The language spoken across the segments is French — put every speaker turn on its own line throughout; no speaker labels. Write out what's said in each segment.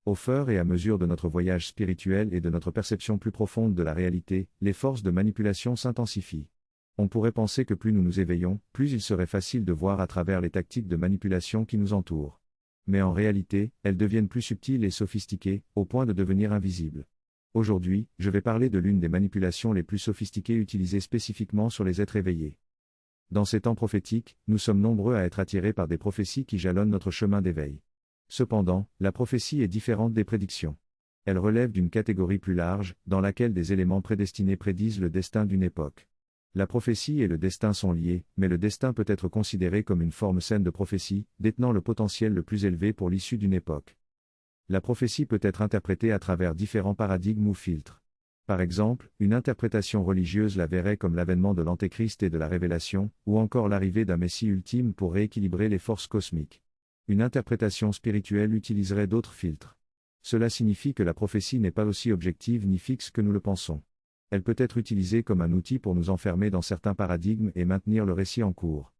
Au fur et à mesure de notre voyage spirituel et de notre perception plus profonde de la réalité, les forces de manipulation s'intensifient. On pourrait penser que plus nous nous éveillons, plus il serait facile de voir à travers les tactiques de manipulation qui nous entourent. Mais en réalité, elles deviennent plus subtiles et sophistiquées, au point de devenir invisibles. Aujourd'hui, je vais parler de l'une des manipulations les plus sophistiquées utilisées spécifiquement sur les êtres éveillés. Dans ces temps prophétiques, nous sommes nombreux à être attirés par des prophéties qui jalonnent notre chemin d'éveil. Cependant, la prophétie est différente des prédictions. Elle relève d'une catégorie plus large, dans laquelle des éléments prédestinés prédisent le destin d'une époque. La prophétie et le destin sont liés, mais le destin peut être considéré comme une forme saine de prophétie, détenant le potentiel le plus élevé pour l'issue d'une époque. La prophétie peut être interprétée à travers différents paradigmes ou filtres. Par exemple, une interprétation religieuse la verrait comme l'avènement de l'Antéchrist et de la Révélation, ou encore l'arrivée d'un Messie ultime pour rééquilibrer les forces cosmiques. Une interprétation spirituelle utiliserait d'autres filtres. Cela signifie que la prophétie n'est pas aussi objective ni fixe que nous le pensons. Elle peut être utilisée comme un outil pour nous enfermer dans certains paradigmes et maintenir le récit en cours.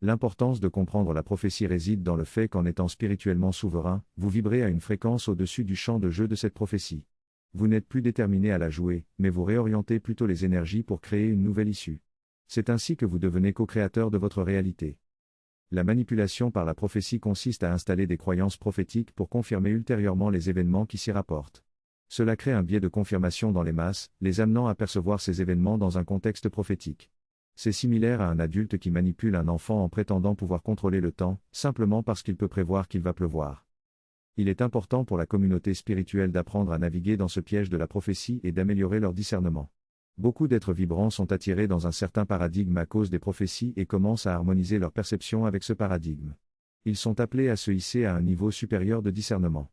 L'importance de comprendre la prophétie réside dans le fait qu'en étant spirituellement souverain, vous vibrez à une fréquence au-dessus du champ de jeu de cette prophétie. Vous n'êtes plus déterminé à la jouer, mais vous réorientez plutôt les énergies pour créer une nouvelle issue. C'est ainsi que vous devenez co-créateur de votre réalité. La manipulation par la prophétie consiste à installer des croyances prophétiques pour confirmer ultérieurement les événements qui s'y rapportent. Cela crée un biais de confirmation dans les masses, les amenant à percevoir ces événements dans un contexte prophétique. C'est similaire à un adulte qui manipule un enfant en prétendant pouvoir contrôler le temps, simplement parce qu'il peut prévoir qu'il va pleuvoir. Il est important pour la communauté spirituelle d'apprendre à naviguer dans ce piège de la prophétie et d'améliorer leur discernement. Beaucoup d'êtres vibrants sont attirés dans un certain paradigme à cause des prophéties et commencent à harmoniser leur perception avec ce paradigme. Ils sont appelés à se hisser à un niveau supérieur de discernement.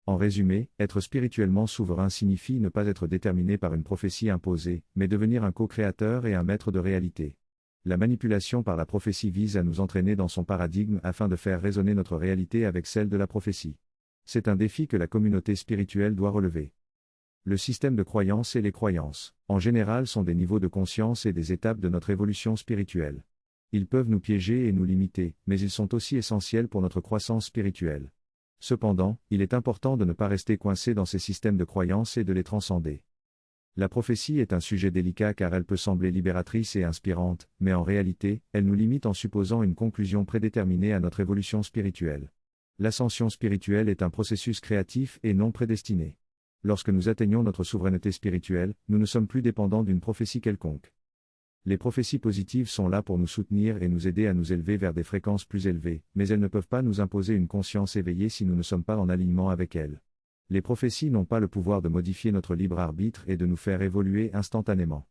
En résumé, être spirituellement souverain signifie ne pas être déterminé par une prophétie imposée, mais devenir un co-créateur et un maître de réalité. La manipulation par la prophétie vise à nous entraîner dans son paradigme afin de faire résonner notre réalité avec celle de la prophétie. C'est un défi que la communauté spirituelle doit relever. Le système de croyances et les croyances, en général, sont des niveaux de conscience et des étapes de notre évolution spirituelle. Ils peuvent nous piéger et nous limiter, mais ils sont aussi essentiels pour notre croissance spirituelle. Cependant, il est important de ne pas rester coincé dans ces systèmes de croyances et de les transcender. La prophétie est un sujet délicat car elle peut sembler libératrice et inspirante, mais en réalité, elle nous limite en supposant une conclusion prédéterminée à notre évolution spirituelle. L'ascension spirituelle est un processus créatif et non prédestiné. Lorsque nous atteignons notre souveraineté spirituelle, nous ne sommes plus dépendants d'une prophétie quelconque. Les prophéties positives sont là pour nous soutenir et nous aider à nous élever vers des fréquences plus élevées, mais elles ne peuvent pas nous imposer une conscience éveillée si nous ne sommes pas en alignement avec elles. Les prophéties n'ont pas le pouvoir de modifier notre libre arbitre et de nous faire évoluer instantanément.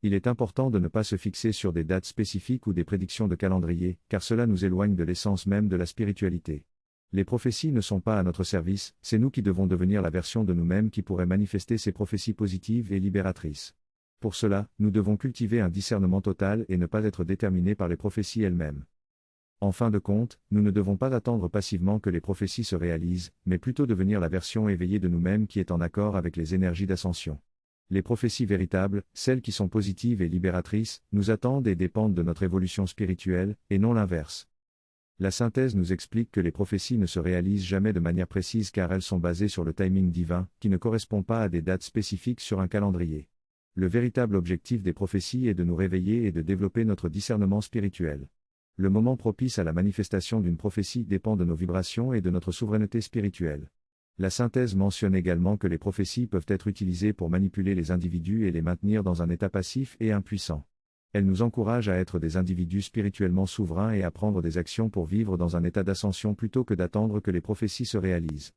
Il est important de ne pas se fixer sur des dates spécifiques ou des prédictions de calendrier, car cela nous éloigne de l'essence même de la spiritualité. Les prophéties ne sont pas à notre service, c'est nous qui devons devenir la version de nous-mêmes qui pourrait manifester ces prophéties positives et libératrices. Pour cela, nous devons cultiver un discernement total et ne pas être déterminés par les prophéties elles-mêmes. En fin de compte, nous ne devons pas attendre passivement que les prophéties se réalisent, mais plutôt devenir la version éveillée de nous-mêmes qui est en accord avec les énergies d'ascension. Les prophéties véritables, celles qui sont positives et libératrices, nous attendent et dépendent de notre évolution spirituelle, et non l'inverse. La synthèse nous explique que les prophéties ne se réalisent jamais de manière précise car elles sont basées sur le timing divin, qui ne correspond pas à des dates spécifiques sur un calendrier. Le véritable objectif des prophéties est de nous réveiller et de développer notre discernement spirituel. Le moment propice à la manifestation d'une prophétie dépend de nos vibrations et de notre souveraineté spirituelle. La synthèse mentionne également que les prophéties peuvent être utilisées pour manipuler les individus et les maintenir dans un état passif et impuissant. Elle nous encourage à être des individus spirituellement souverains et à prendre des actions pour vivre dans un état d'ascension plutôt que d'attendre que les prophéties se réalisent.